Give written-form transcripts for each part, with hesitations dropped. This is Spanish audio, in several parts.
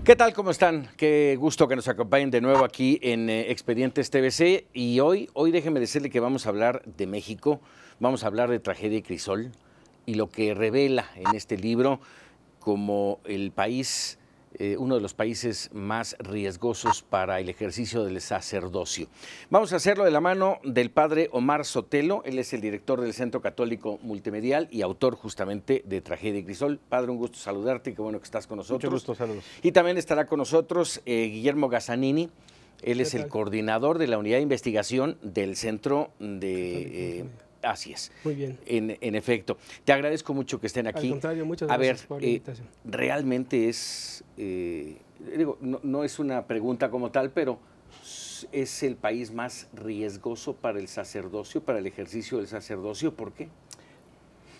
¿Qué tal? ¿Cómo están? Qué gusto que nos acompañen de nuevo aquí en Expedientes TVC. Y hoy déjeme decirle que vamos a hablar de México, vamos a hablar de Tragedia y Crisol y lo que revela en este libro como el país, uno de los países más riesgosos para el ejercicio del sacerdocio. Vamos a hacerlo de la mano del padre Omar Sotelo. Él es el director del Centro Católico Multimedial y autor justamente de Tragedia y Crisol. Padre, un gusto saludarte, qué bueno que estás con nosotros. Mucho gusto, saludos. Y también estará con nosotros Guillermo Gazzanini. Él es el coordinador de la unidad de investigación del Centro de... Así es. Muy bien. En efecto. Te agradezco mucho que estén aquí. Al contrario, muchas gracias por la invitación. Realmente es, digo, no es una pregunta como tal, pero es el país más riesgoso para el sacerdocio, para el ejercicio del sacerdocio. ¿Por qué?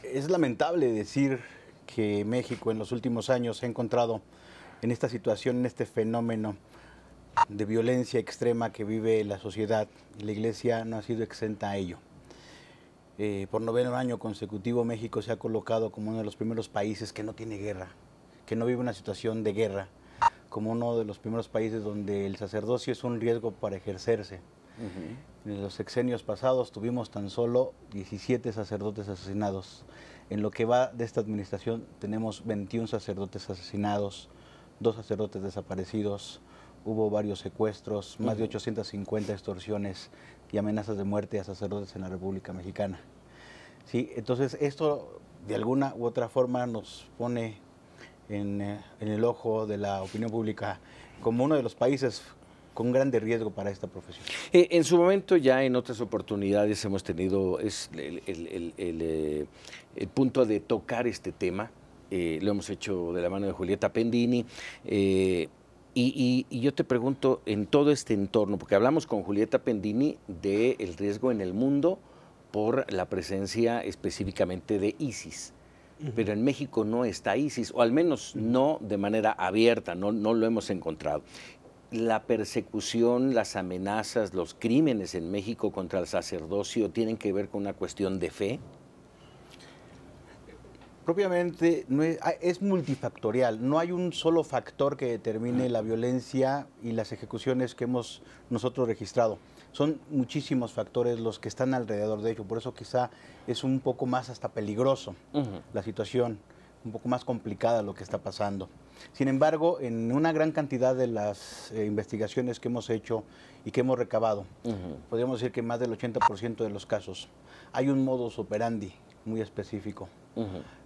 Es lamentable decir que México en los últimos años se ha encontrado en esta situación, en este fenómeno de violencia extrema que vive la sociedad. La Iglesia no ha sido exenta a ello. Por noveno año consecutivo México se ha colocado como uno de los primeros países que no tiene guerra, que no vive una situación de guerra, como uno de los primeros países donde el sacerdocio es un riesgo para ejercerse. En los sexenios pasados tuvimos tan solo 17 sacerdotes asesinados. En lo que va de esta administración tenemos 21 sacerdotes asesinados, 2 sacerdotes desaparecidos, hubo varios secuestros, más de 850 extorsiones y amenazas de muerte a sacerdotes en la República Mexicana. Sí, entonces esto de alguna u otra forma nos pone en el ojo de la opinión pública como uno de los países con grande riesgo para esta profesión. En su momento, ya en otras oportunidades hemos tenido el punto de tocar este tema. Lo hemos hecho de la mano de Julieta Pendini. Y yo te pregunto, en todo este entorno, porque hablamos con Julieta Pendini del riesgo en el mundo por la presencia específicamente de ISIS. Pero en México no está ISIS, o al menos no de manera abierta, no lo hemos encontrado. ¿La persecución, las amenazas, los crímenes en México contra el sacerdocio tienen que ver con una cuestión de fe? Propiamente es multifactorial, no hay un solo factor que determine la violencia y las ejecuciones que hemos nosotros registrado. Son muchísimos factores los que están alrededor de ello, por eso quizá es un poco más hasta peligroso la situación, un poco más complicada lo que está pasando. Sin embargo, en una gran cantidad de las investigaciones que hemos hecho y que hemos recabado, podríamos decir que más del 80% de los casos, hay un modus operandi muy específico.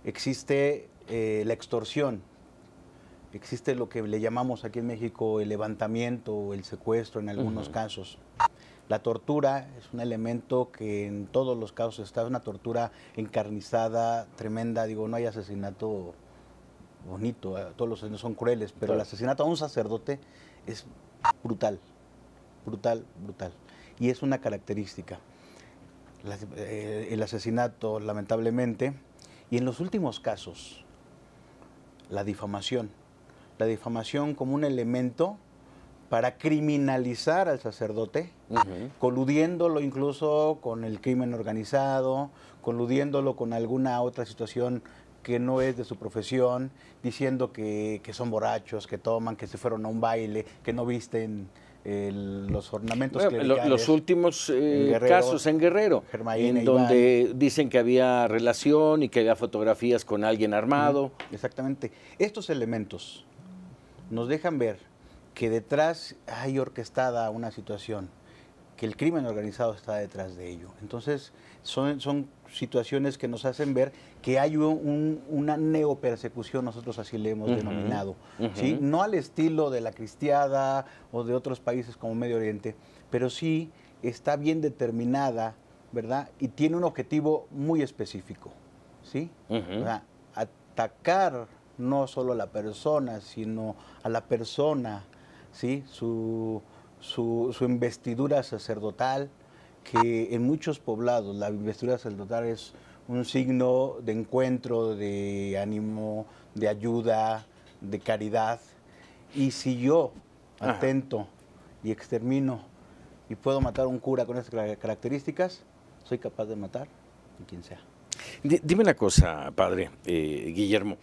Existe la extorsión, existe lo que le llamamos aquí en México el levantamiento o el secuestro en algunos casos. La tortura es un elemento que en todos los casos está, una tortura encarnizada, tremenda. Digo, no hay asesinato bonito, todos los asesinatos son crueles, pero el asesinato a un sacerdote es brutal, brutal, brutal. Y es una característica. El asesinato, lamentablemente, y en los últimos casos, la difamación como un elemento para criminalizar al sacerdote, coludiéndolo incluso con el crimen organizado, coludiéndolo con alguna otra situación que no es de su profesión, diciendo que son borrachos, que toman, que se fueron a un baile, que no visten los ornamentos clericales. Los últimos casos en Guerrero, en donde dicen que había relación y que había fotografías con alguien armado. Exactamente. Estos elementos nos dejan ver que detrás hay orquestada una situación, que el crimen organizado está detrás de ello. Entonces, son situaciones que nos hacen ver que hay una neopersecución, nosotros así le hemos denominado, ¿sí? No al estilo de la cristiada o de otros países como Medio Oriente, pero sí está bien determinada, ¿verdad? Y tiene un objetivo muy específico, ¿sí? O sea, atacar no solo a la persona, sino a la persona, ¿sí? Su investidura sacerdotal, que en muchos poblados la investidura sacerdotal es un signo de encuentro, de ánimo, de ayuda, de caridad. Y si yo atento y extermino y puedo matar a un cura con estas características, soy capaz de matar a quien sea. Dime una cosa, padre Guillermo.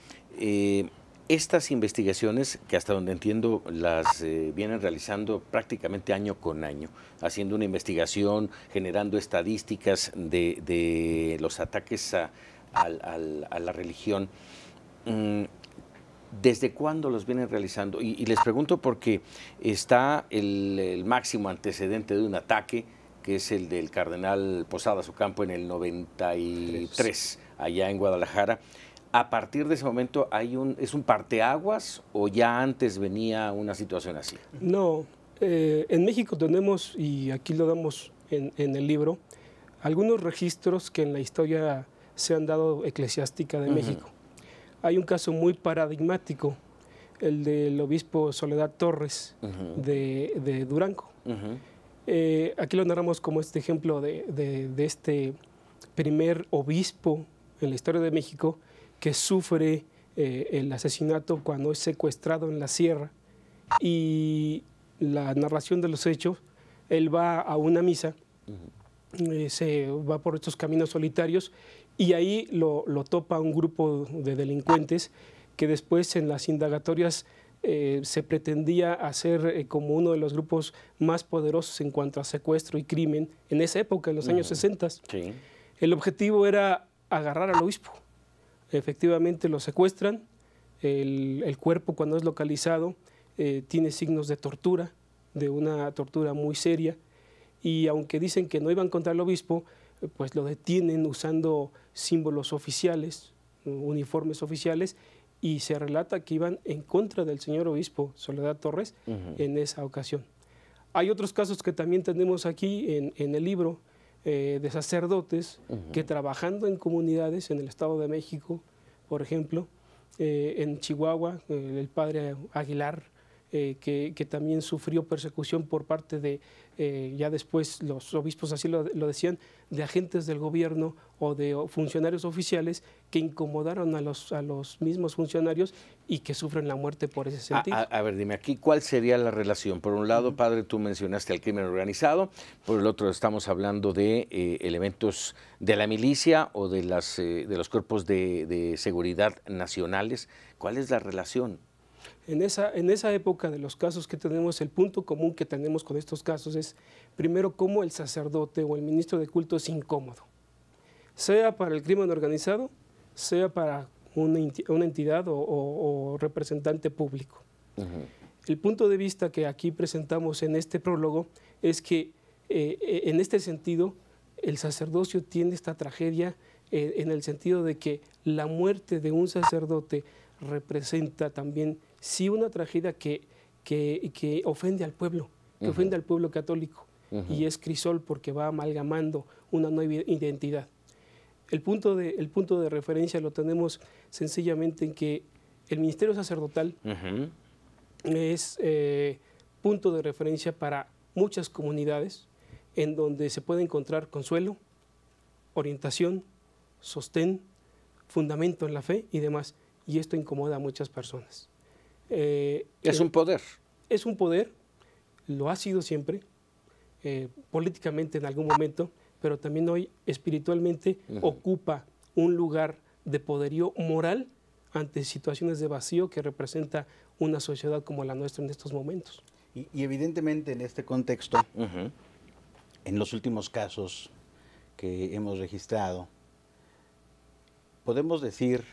Estas investigaciones, que hasta donde entiendo las vienen realizando prácticamente año con año, haciendo una investigación, generando estadísticas de los ataques a la religión, ¿desde cuándo los vienen realizando? Y les pregunto porque está el máximo antecedente de un ataque, que es el del cardenal Posadas Ocampo en el 93, allá en Guadalajara. ¿A partir de ese momento es un parteaguas o ya antes venía una situación así? No, en México tenemos, y aquí lo damos en el libro, algunos registros que en la historia se han dado eclesiástica de México. Hay un caso muy paradigmático, el del obispo Soledad Torres de Durango. Aquí lo narramos como este ejemplo de este primer obispo en la historia de México que sufre el asesinato cuando es secuestrado en la sierra, y la narración de los hechos, él va a una misa, se va por estos caminos solitarios y ahí lo topa un grupo de delincuentes que después en las indagatorias se pretendía hacer como uno de los grupos más poderosos en cuanto a secuestro y crimen en esa época, en los años 60. Sí. El objetivo era agarrar al obispo. Efectivamente lo secuestran, el cuerpo cuando es localizado tiene signos de tortura, de una tortura muy seria, y aunque dicen que no iban contra el obispo, pues lo detienen usando símbolos oficiales, uniformes oficiales, y se relata que iban en contra del señor obispo Soledad Torres en esa ocasión. Hay otros casos que también tenemos aquí en el libro, de sacerdotes que trabajando en comunidades en el Estado de México, por ejemplo, en Chihuahua, el padre Aguilar, que también sufrió persecución por parte de, ya después los obispos así lo decían, de agentes del gobierno o de funcionarios oficiales que incomodaron a los mismos funcionarios y que sufren la muerte por ese sentido. A ver, dime aquí, ¿cuál sería la relación? Por un lado, padre, tú mencionaste el crimen organizado, por el otro estamos hablando de elementos de la milicia o de los cuerpos de seguridad nacionales. ¿Cuál es la relación? En esa época de los casos que tenemos, el punto común que tenemos con estos casos es, primero, cómo el sacerdote o el ministro de culto es incómodo, sea para el crimen organizado, sea para una entidad o representante público. El punto de vista que aquí presentamos en este prólogo es que, en este sentido, el sacerdocio tiene esta tragedia en el sentido de que la muerte de un sacerdote representa también sí una tragedia que ofende al pueblo, que ofende al pueblo católico, y es crisol porque va amalgamando una nueva identidad. El punto de referencia lo tenemos sencillamente en que el ministerio sacerdotal es punto de referencia para muchas comunidades en donde se puede encontrar consuelo, orientación, sostén, fundamento en la fe y demás, y esto incomoda a muchas personas. Es un poder. Es un poder, lo ha sido siempre, políticamente en algún momento, pero también hoy espiritualmente ocupa un lugar de poderío moral ante situaciones de vacío que representa una sociedad como la nuestra en estos momentos. Y evidentemente en este contexto, en los últimos casos que hemos registrado, podemos decir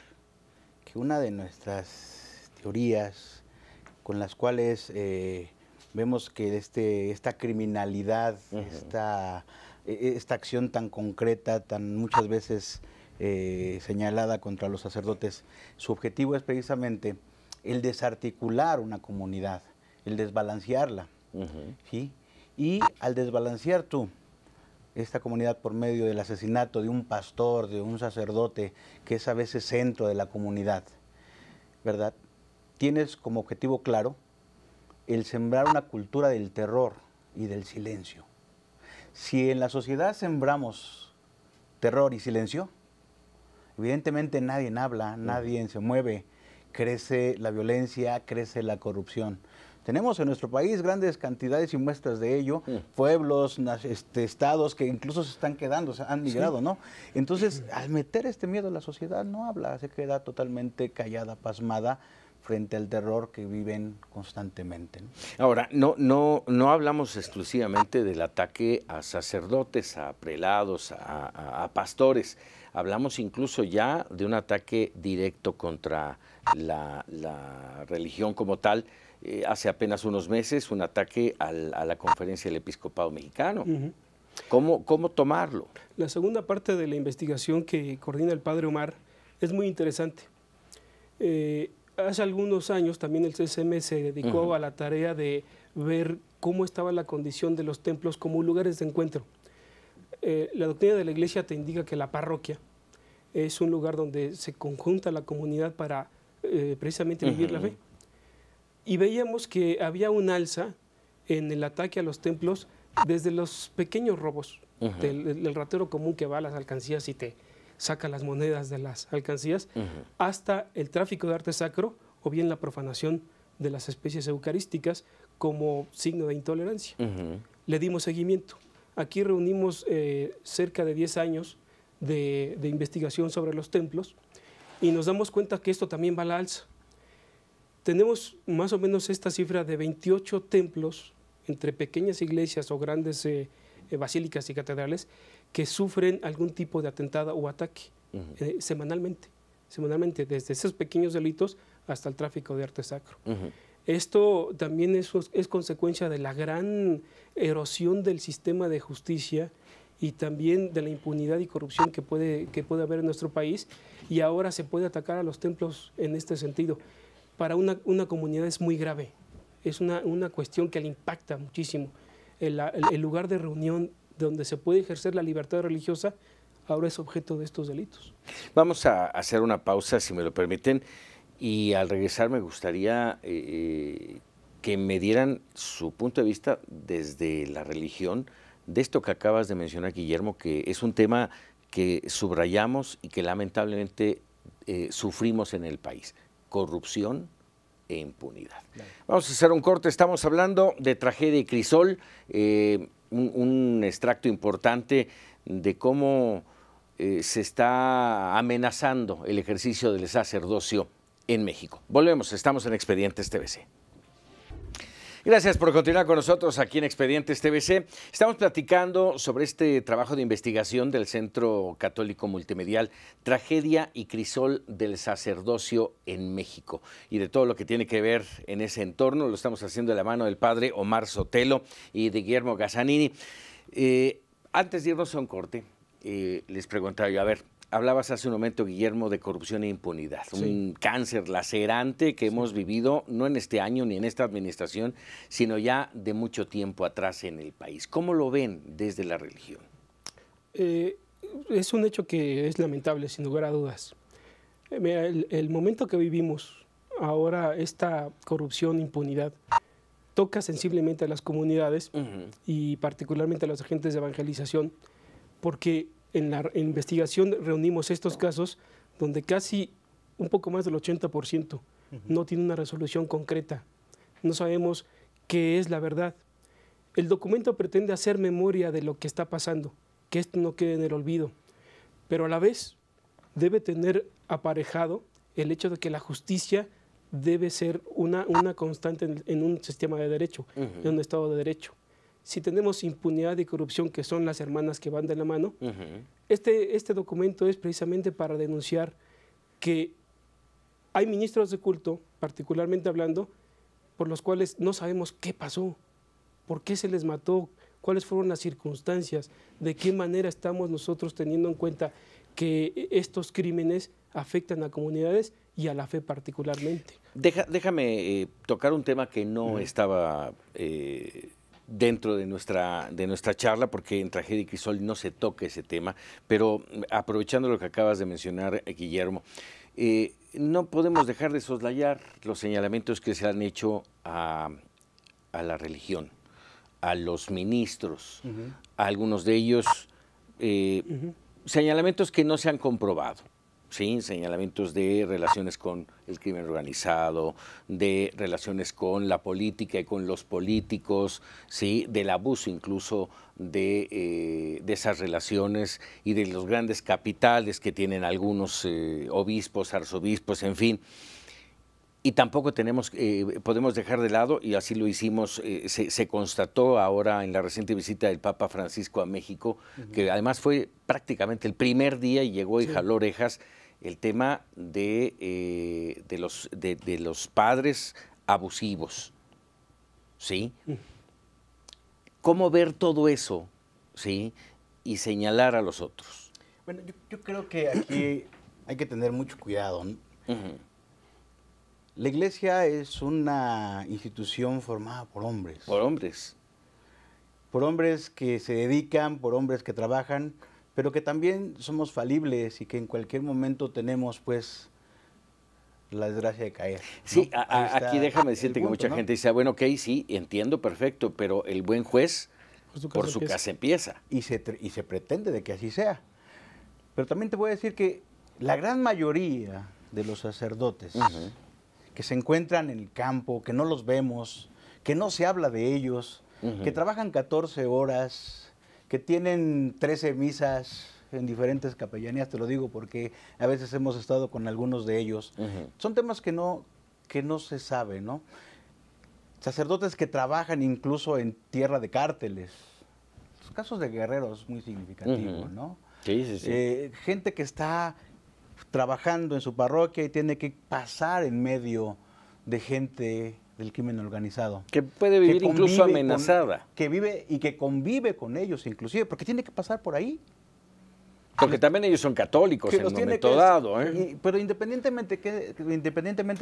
que una de nuestras teorías con las cuales vemos que esta criminalidad, esta acción tan concreta, tan muchas veces señalada contra los sacerdotes, su objetivo es precisamente el desarticular una comunidad, el desbalancearla, ¿sí? Y al desbalancear tú esta comunidad por medio del asesinato de un pastor, de un sacerdote, que es a veces centro de la comunidad, ¿verdad? Tienes como objetivo claro el sembrar una cultura del terror y del silencio. Si en la sociedad sembramos terror y silencio, evidentemente nadie habla, nadie se mueve, crece la violencia, crece la corrupción. Tenemos en nuestro país grandes cantidades y muestras de ello, pueblos, estados que incluso se están quedando, se han migrado, ¿no? Entonces, al meter este miedo a la sociedad no habla, se queda totalmente callada, pasmada, frente al terror que viven constantemente, ¿no? Ahora, no hablamos exclusivamente del ataque a sacerdotes, a prelados, a pastores. Hablamos incluso ya de un ataque directo contra la religión como tal. Hace apenas unos meses, un ataque a la Conferencia del Episcopado Mexicano. ¿Cómo tomarlo? La segunda parte de la investigación que coordina el padre Omar es muy interesante. Hace algunos años también el CCM se dedicó a la tarea de ver cómo estaba la condición de los templos como lugares de encuentro. La doctrina de la Iglesia te indica que la parroquia es un lugar donde se conjunta la comunidad para precisamente vivir la fe. Y veíamos que había un alza en el ataque a los templos desde los pequeños robos, del ratero común que va a las alcancías y te saca las monedas de las alcancías, hasta el tráfico de arte sacro o bien la profanación de las especies eucarísticas como signo de intolerancia. Le dimos seguimiento. Aquí reunimos cerca de 10 años de investigación sobre los templos y nos damos cuenta que esto también va a la alza. Tenemos más o menos esta cifra de 28 templos entre pequeñas iglesias o grandes basílicas y catedrales que sufren algún tipo de atentado o ataque semanalmente, desde esos pequeños delitos hasta el tráfico de arte sacro. Esto también es consecuencia de la gran erosión del sistema de justicia y también de la impunidad y corrupción que puede haber en nuestro país, y ahora se puede atacar a los templos en este sentido. Para una comunidad es muy grave, es una cuestión que le impacta muchísimo. El lugar de reunión donde se puede ejercer la libertad religiosa ahora es objeto de estos delitos. Vamos a hacer una pausa, si me lo permiten, y al regresar me gustaría que me dieran su punto de vista desde la religión de esto que acabas de mencionar, Guillermo, que es un tema que subrayamos y que lamentablemente sufrimos en el país: corrupción e impunidad. Claro. Vamos a hacer un corte. Estamos hablando de Tragedia y Crisol, un extracto importante de cómo se está amenazando el ejercicio del sacerdocio en México. Volvemos, estamos en Expedientes TVC. Gracias por continuar con nosotros aquí en Expedientes TVC. Estamos platicando sobre este trabajo de investigación del Centro Católico Multimedial, Tragedia y Crisol del Sacerdocio en México, y de todo lo que tiene que ver en ese entorno. Lo estamos haciendo de la mano del padre Omar Sotelo y de Guillermo Gazzanini. Antes de irnos a un corte, les preguntaba yo, a ver, hablabas hace un momento, Guillermo, de corrupción e impunidad, un cáncer lacerante que hemos vivido no en este año ni en esta administración, sino ya de mucho tiempo atrás en el país. ¿Cómo lo ven desde la religión? Es un hecho que es lamentable, sin lugar a dudas. Mira, el momento que vivimos ahora, esta corrupción, impunidad, toca sensiblemente a las comunidades y particularmente a los agentes de evangelización, porque en la investigación reunimos estos casos donde casi un poco más del 80% no tiene una resolución concreta. No sabemos qué es la verdad. El documento pretende hacer memoria de lo que está pasando, que esto no quede en el olvido, pero a la vez debe tener aparejado el hecho de que la justicia debe ser una constante en un sistema de derecho, en un Estado de Derecho. Si tenemos impunidad y corrupción, que son las hermanas que van de la mano, este documento es precisamente para denunciar que hay ministros de culto, particularmente hablando, por los cuales no sabemos qué pasó, por qué se les mató, cuáles fueron las circunstancias, de qué manera estamos nosotros teniendo en cuenta que estos crímenes afectan a comunidades y a la fe particularmente. Déjame tocar un tema que no estaba dentro de nuestra charla, porque en Tragedia y Crisol no se toca ese tema, pero aprovechando lo que acabas de mencionar, Guillermo, no podemos dejar de soslayar los señalamientos que se han hecho a la religión, a los ministros, a algunos de ellos, señalamientos que no se han comprobado. Sí, señalamientos de relaciones con el crimen organizado, de relaciones con la política y con los políticos, sí, del abuso incluso de esas relaciones y de los grandes capitales que tienen algunos obispos, arzobispos, en fin. Y tampoco podemos dejar de lado, y así lo hicimos, se constató ahora en la reciente visita del Papa Francisco a México, que además fue prácticamente el primer día y llegó y jaló orejas, el tema de los padres abusivos, ¿sí? ¿Cómo ver todo eso, sí? Y señalar a los otros. Bueno, yo creo que aquí hay que tener mucho cuidado, ¿no? La iglesia es una institución formada por hombres. Por hombres. Por hombres que se dedican, por hombres que trabajan, pero que también somos falibles y que en cualquier momento tenemos, pues, la desgracia de caer, ¿no? Sí, aquí déjame decirte que mucha gente dice, bueno, ok, sí, entiendo, perfecto, pero el buen juez por su casa empieza. Y se pretende de que así sea. Pero también te voy a decir que la gran mayoría de los sacerdotes que se encuentran en el campo, que no los vemos, que no se habla de ellos, que trabajan 14 horas, que tienen 13 misas en diferentes capellanías, te lo digo porque a veces hemos estado con algunos de ellos. Son temas que no se sabe, ¿no? Sacerdotes que trabajan incluso en tierra de cárteles. Los casos de Guerrero es muy significativo, ¿no? Sí, sí, sí. Gente que está trabajando en su parroquia y tiene que pasar en medio de gente del crimen organizado. Que puede vivir incluso amenazada. Que vive y que convive con ellos inclusive, porque tiene que pasar por ahí. Porque también ellos son católicos en un momento dado. Pero independientemente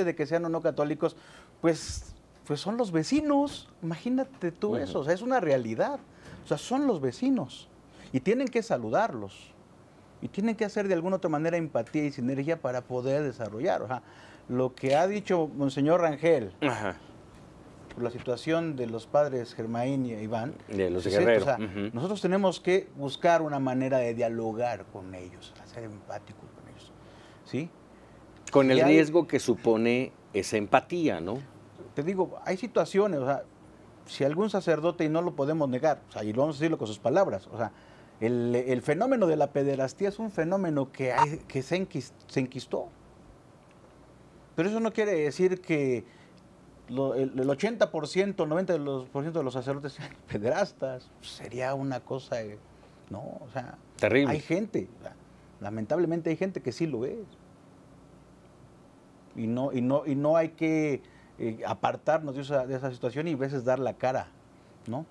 de que sean o no católicos, pues son los vecinos. Imagínate tú eso, o sea, es una realidad. O sea, son los vecinos y tienen que saludarlos. Y tienen que hacer de alguna otra manera empatía y sinergia para poder desarrollar. O sea, lo que ha dicho Monseñor Rangel, por la situación de los padres Germain y Iván, de los Guerreros. O sea, nosotros tenemos que buscar una manera de dialogar con ellos, ser empáticos con ellos. ¿Sí? Con el riesgo que supone esa empatía, ¿no? Te digo, hay situaciones, o sea, si algún sacerdote, y no lo podemos negar, o sea, y vamos a decirlo con sus palabras, o sea, el fenómeno de la pederastía es un fenómeno que se enquistó. Pero eso no quiere decir que el 80%, 90% de los sacerdotes sean pederastas. Sería una cosa, no, o sea, terrible. Hay gente, lamentablemente hay gente que sí lo es. Y no hay que apartarnos de esa situación y a veces dar la cara, ¿no?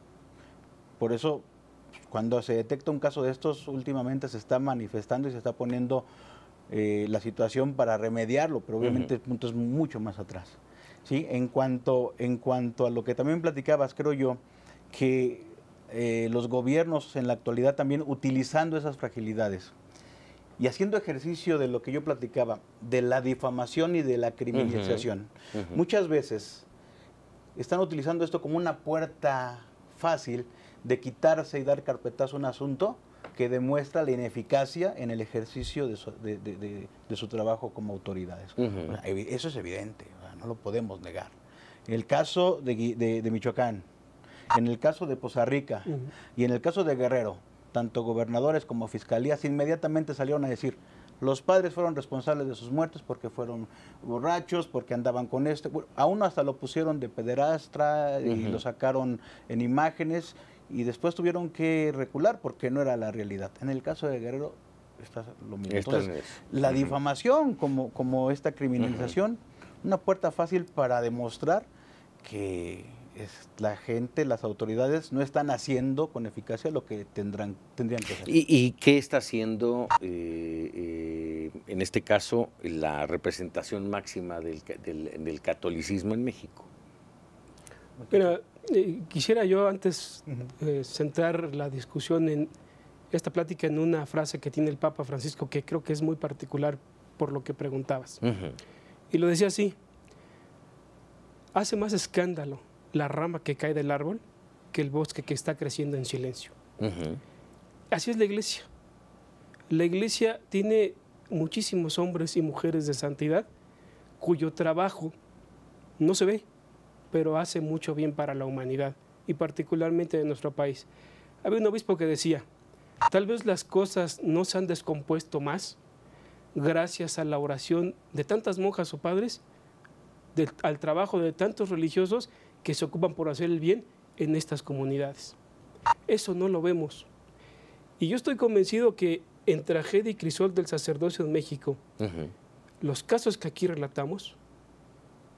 Por eso, cuando se detecta un caso de estos, últimamente se está manifestando y se está poniendo la situación para remediarlo, pero obviamente el punto es mucho más atrás. ¿Sí? En cuanto a lo que también platicabas, creo yo, que los gobiernos en la actualidad también utilizando esas fragilidades y haciendo ejercicio de lo que yo platicaba, de la difamación y de la criminalización, muchas veces están utilizando esto como una puerta fácil de quitarse y dar carpetazo a un asunto que demuestra la ineficacia en el ejercicio de su trabajo como autoridades. Eso es evidente, no lo podemos negar. En el caso de Michoacán, en el caso de Poza Rica y en el caso de Guerrero, tanto gobernadores como fiscalías inmediatamente salieron a decir: los padres fueron responsables de sus muertes porque fueron borrachos, porque andaban con a uno hasta lo pusieron de pederastra y lo sacaron en imágenes y después tuvieron que recular porque no era la realidad. En el caso de Guerrero está lo mismo. Entonces, la difamación como esta criminalización, una puerta fácil para demostrar que la gente, las autoridades no están haciendo con eficacia lo que tendrían que hacer. ¿Y qué está haciendo, en este caso, la representación máxima del catolicismo en México? Mira, quisiera yo antes centrar la discusión en esta plática en una frase que tiene el Papa Francisco que creo que es muy particular por lo que preguntabas. Y lo decía así: hace más escándalo la rama que cae del árbol que el bosque que está creciendo en silencio. Así es la iglesia. La iglesia tiene muchísimos hombres y mujeres de santidad cuyo trabajo no se ve, pero hace mucho bien para la humanidad y particularmente en nuestro país. Había un obispo que decía: tal vez las cosas no se han descompuesto más gracias a la oración de tantas monjas o padres al trabajo de tantos religiosos que se ocupan por hacer el bien en estas comunidades. Eso no lo vemos. Y yo estoy convencido que en tragedia y crisol del sacerdocio en México, los casos que aquí relatamos,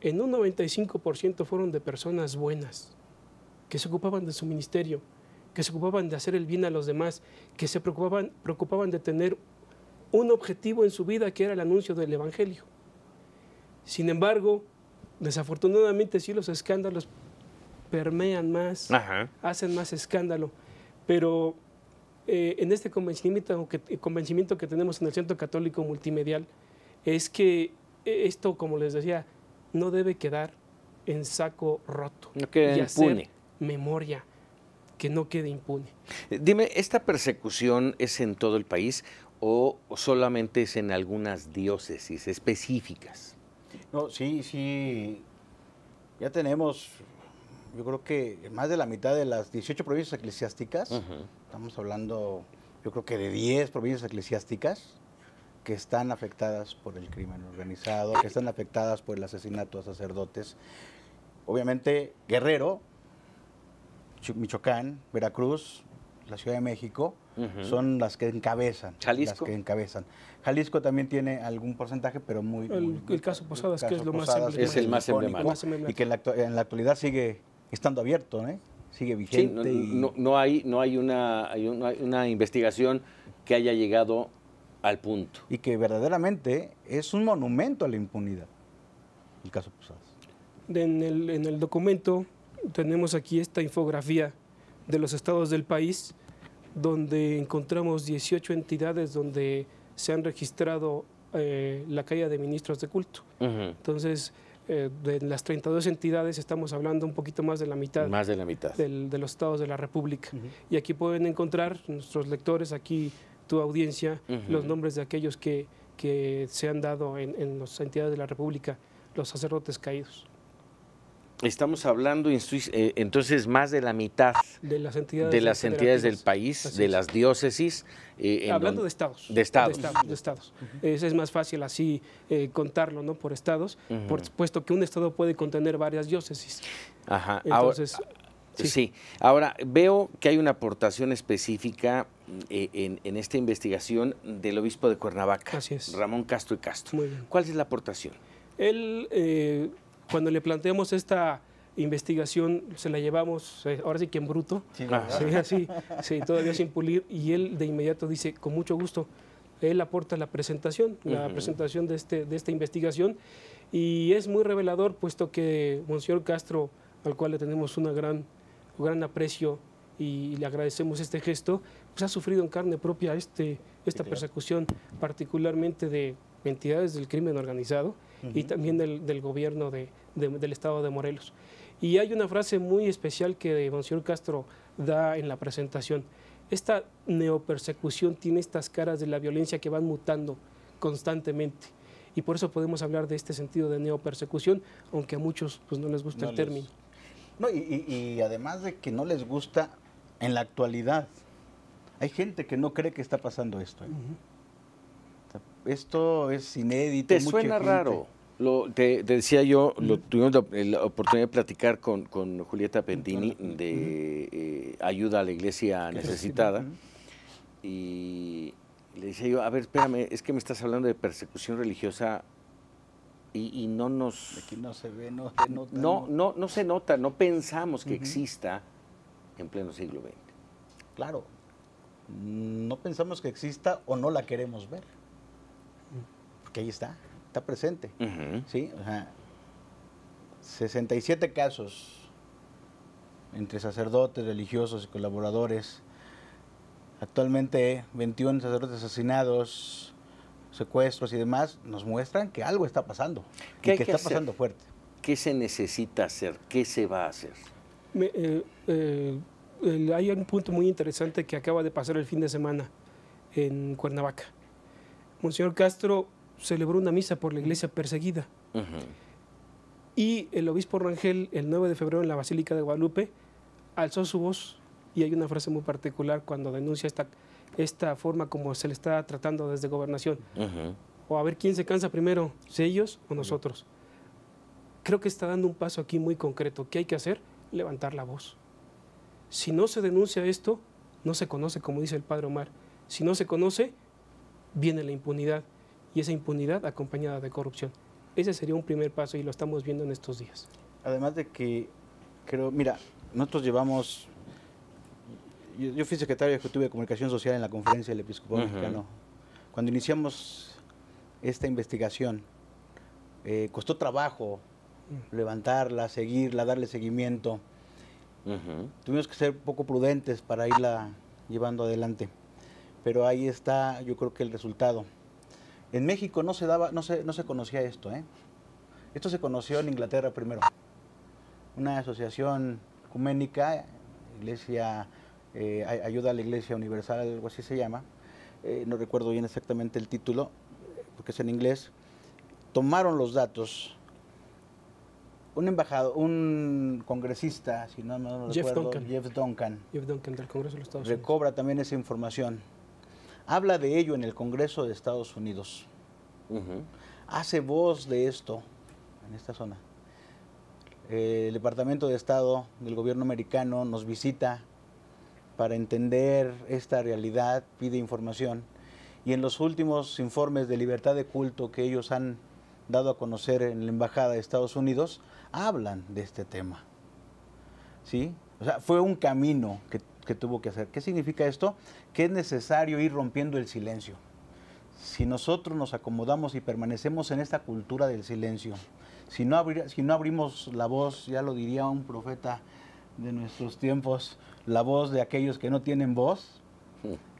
en un 95% fueron de personas buenas, que se ocupaban de su ministerio, que se ocupaban de hacer el bien a los demás, que se preocupaban de tener un objetivo en su vida que era el anuncio del Evangelio. Sin embargo, desafortunadamente sí los escándalos permean más, hacen más escándalo, pero en este convencimiento que tenemos en el Centro Católico Multimedial es que esto, como les decía, no debe quedar en saco roto. No quede impune. Memoria, que no quede impune. Dime, ¿esta persecución es en todo el país o solamente es en algunas diócesis específicas? No, sí. Ya tenemos, yo creo que más de la mitad de las 18 provincias eclesiásticas, estamos hablando, yo creo que de 10 provincias eclesiásticas que están afectadas por el crimen organizado, que están afectadas por el asesinato de sacerdotes. Obviamente, Guerrero, Michoacán, Veracruz, la Ciudad de México, son las que encabezan. ¿Jalisco? Las que encabezan. Jalisco también tiene algún porcentaje, pero muy... El caso Posadas, que es lo más emblemático. Es el más emblemático. Y que en la actualidad sigue estando abierto, ¿eh? Sigue vigente. Sí, no hay una investigación que haya llegado al punto. Y que verdaderamente es un monumento a la impunidad, el caso Posadas. En el documento tenemos aquí esta infografía de los estados del país, donde encontramos 18 entidades donde se han registrado la caída de ministros de culto. Entonces, de las 32 entidades estamos hablando un poquito más de la mitad. Más de la mitad. De los estados de la República. Y aquí pueden encontrar nuestros lectores, aquí tu audiencia, los nombres de aquellos que se han dado en las entidades de la República, los sacerdotes caídos. Estamos hablando entonces más de la mitad de las entidades del país, de las diócesis. Hablando de estados. De estados. De estados. Es más fácil así contarlo, ¿no? Por estados, puesto que un estado puede contener varias diócesis. Ajá. Entonces, ahora, sí. Ahora, veo que hay una aportación específica en esta investigación del obispo de Cuernavaca, así es. Ramón Castro y Castro. Muy bien. ¿Cuál es la aportación? Él, cuando le planteamos esta investigación, se la llevamos, ahora sí que en bruto, sí, todavía sin pulir, y él de inmediato dice, con mucho gusto, él aporta la presentación de esta investigación, y es muy revelador, puesto que Monseñor Castro, al cual le tenemos un gran aprecio y le agradecemos este gesto, pues ha sufrido en carne propia esta persecución, particularmente de entidades del crimen organizado y también del gobierno del estado de Morelos. Y hay una frase muy especial que Monseñor Castro da en la presentación. Esta neopersecución tiene estas caras de la violencia que van mutando constantemente. Y por eso podemos hablar de este sentido de neopersecución, aunque a muchos pues, no les gusta el término. No, y además de que no les gusta, en la actualidad, hay gente que no cree que está pasando esto. Esto es inédito. ¿Te suena raro? Te decía yo, tuvimos la oportunidad de platicar con Julieta Pentini de Ayuda a la Iglesia Necesitada, y le decía yo, a ver, espérame, es que me estás hablando de persecución religiosa y no nos... Aquí no se ve, no se nota, no pensamos que exista en pleno siglo XX. Claro, no pensamos que exista o no la queremos ver, porque ahí está presente. ¿Sí? O sea, 67 casos entre sacerdotes, religiosos y colaboradores. Actualmente 21 sacerdotes asesinados, secuestros y demás, nos muestran que algo está pasando. ¿Qué y que está pasando fuerte. ¿Qué se necesita hacer? ¿Qué se va a hacer? Hay un punto muy interesante que acaba de pasar el fin de semana en Cuernavaca. Monseñor Castro celebró una misa por la iglesia perseguida. Y el obispo Rangel, el 9 de febrero en la Basílica de Guadalupe, alzó su voz, y hay una frase muy particular cuando denuncia esta forma como se le está tratando desde gobernación. O a ver quién se cansa primero, si ellos o nosotros. creo que está dando un paso aquí muy concreto. ¿Qué hay que hacer? Levantar la voz. Si no se denuncia esto, no se conoce, como dice el padre Omar. Si no se conoce, viene la impunidad, y esa impunidad acompañada de corrupción. Ese sería un primer paso y lo estamos viendo en estos días. Además de que, creo, mira, nosotros llevamos, yo fui secretario ejecutivo de Comunicación Social en la Conferencia del Episcopado Mexicano. Cuando iniciamos esta investigación, costó trabajo levantarla, seguirla, darle seguimiento. Tuvimos que ser un poco prudentes para irla llevando adelante. Pero ahí está, yo creo que el resultado. En México no se conocía esto, ¿eh? Esto se conoció en Inglaterra primero. Una asociación ecuménica, Iglesia, Ayuda a la Iglesia Universal, algo así se llama. No recuerdo bien exactamente el título, porque es en inglés. Tomaron los datos. Un embajador, un congresista, si no recuerdo, Jeff Duncan del Congreso de los Estados Unidos. Recobra también esa información. Habla de ello en el Congreso de Estados Unidos. Hace voz de esto en esta zona. El Departamento de Estado del gobierno americano nos visita para entender esta realidad, pide información. Y en los últimos informes de libertad de culto que ellos han dado a conocer en la Embajada de Estados Unidos, hablan de este tema. ¿Sí? O sea, fue un camino que tuvo que hacer. ¿Qué significa esto? Que es necesario ir rompiendo el silencio. Si nosotros nos acomodamos y permanecemos en esta cultura del silencio, si no abrimos la voz, ya lo diría un profeta de nuestros tiempos, la voz de aquellos que no tienen voz,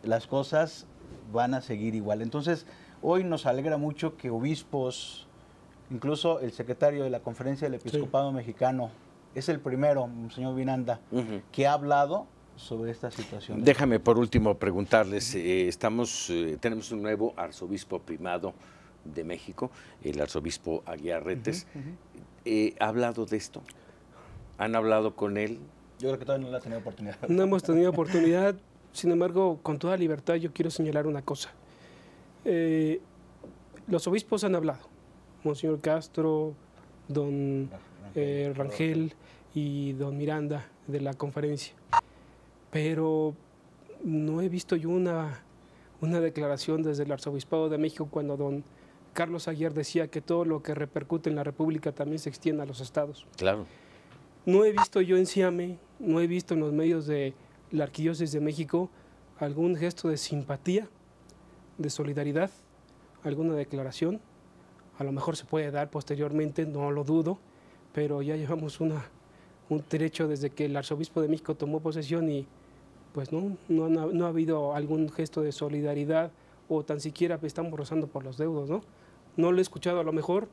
las cosas van a seguir igual. Entonces, hoy nos alegra mucho que obispos, incluso el secretario de la Conferencia del Episcopado Mexicano, es el primero, Monseñor Vinanda, que ha hablado sobre esta situación. Déjame por último preguntarles, tenemos un nuevo arzobispo primado de México, el arzobispo Aguiar Retes. ¿Ha hablado de esto? ¿Han hablado con él? Yo creo que todavía no lo ha tenido oportunidad. No hemos tenido oportunidad, sin embargo, con toda libertad yo quiero señalar una cosa. Los obispos han hablado, Monseñor Castro, don Rangel y don Miranda de la conferencia, pero no he visto yo una declaración desde el Arzobispado de México cuando don Carlos Aguiar decía que todo lo que repercute en la República también se extiende a los estados. Claro. No he visto yo en Siame, no he visto en los medios de la Arquidiócesis de México algún gesto de simpatía, de solidaridad, alguna declaración. A lo mejor se puede dar posteriormente, no lo dudo, pero ya llevamos un trecho desde que el Arzobispo de México tomó posesión y pues no ha habido algún gesto de solidaridad o tan siquiera estamos rozando por los deudos, ¿no? No lo he escuchado, a lo mejor,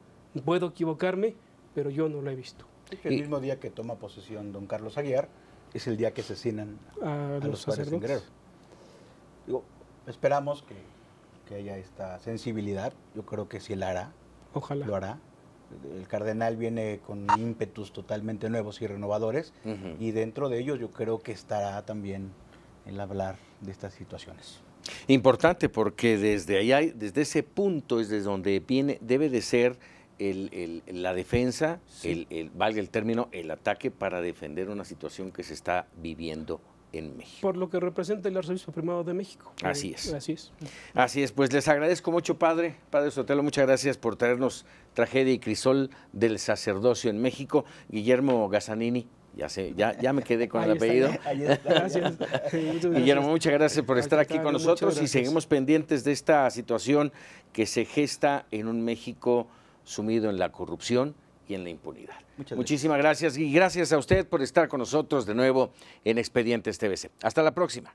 puedo equivocarme, pero yo no lo he visto. El mismo día que toma posesión don Carlos Aguiar es el día que asesinan a los padres en Guerrero. Digo, esperamos que haya esta sensibilidad, yo creo que sí la hará. Ojalá. Lo hará. El cardenal viene con ímpetus totalmente nuevos y renovadores y dentro de ellos yo creo que estará también el hablar de estas situaciones. Importante porque desde allá, desde ese punto es desde donde debe de ser la defensa, sí, valga el término, el ataque para defender una situación que se está viviendo en México. Por lo que representa el Arzobispo Primado de México. Así es. Así es. Así es, pues les agradezco mucho, Padre Sotelo, muchas gracias por traernos Tragedia y Crisol del sacerdocio en México. Guillermo Gazzanini, ya me quedé con el apellido. Gracias. Guillermo, muchas gracias por estar aquí con nosotros y seguimos pendientes de esta situación que se gesta en un México sumido en la corrupción y en la impunidad. Muchísimas gracias y gracias a usted por estar con nosotros de nuevo en Expedientes TVC. Hasta la próxima.